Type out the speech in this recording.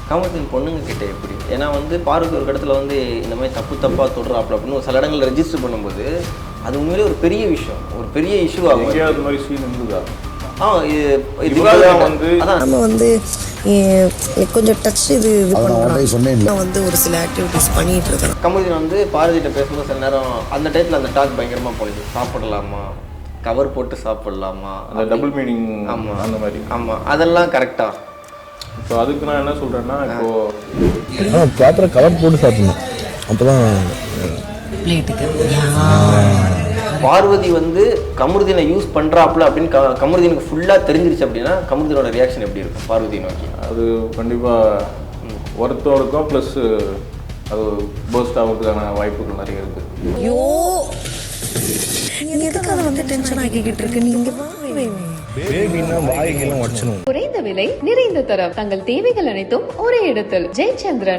காமத்தில் பொண்ணுங்க கிட்ட எப்படி? ஏன்னா வந்து பார்வதி ஒரு இடத்துல வந்து இந்த மாதிரி தப்பாக தொடுறாப்புல அப்படின்னு ஒரு சில இடங்களில் ரெஜிஸ்டர் பண்ணும்போது அது உண்மையிலே ஒரு பெரிய விஷயம், ஒரு பெரிய இஷ்யூ ஆகும். அது மாதிரி சீன் இருந்ததா? வந்து நம்ம வந்து கொஞ்சம் டச் இது நான் வந்து ஒரு சில ஆக்டிவிட்டிஸ் பண்ணிட்டு இருக்கேன். கமருதீன் வந்து பார்வதிகிட்ட பேசும்போது சில நேரம் அந்த டைத்தில் அந்த டாக் பயங்கரமாக போகுது. சாப்பிடலாமா, கவர் போட்டு சாப்பிடலாமா, அந்த டபுள் மீனிங். ஆமாம், அந்த மாதிரி. ஆமாம், அதெல்லாம் கரெக்டாக. இப்போ அதுக்கு நான் என்ன சொல்கிறேன்னா, இப்போது ப்ராப்பராக கவர் போட்டு சாப்பிடணும், அப்போ தான் பிளேட்டுக்கு. பார்வதி வந்து கமருதீனை யூஸ் பண்ணுறாப்புல அப்படின்னு கமருதீனுக்கு ஃபுல்லாக தெரிஞ்சிருச்சு அப்படின்னா கமருதீனோட ரியாக்ஷன் எப்படி இருக்கும் பார்வதி நோக்கி? அது கண்டிப்பாக வருத்தம் இருக்கும், ப்ளஸ் அது பர்ஸ்ட் ஆகிறதுக்கான வாய்ப்புகள் நிறைய இருக்குது. ஐயோ, எதுக்காக வந்து டென்ஷன் ஆகிக்கிட்டு இருக்கு? நீங்க குறைந்த விலை, நிறைந்த தரம், தங்கள் தேவைகள் அனைத்தும் ஒரே இடத்தில். ஜெயச்சந்திரன்.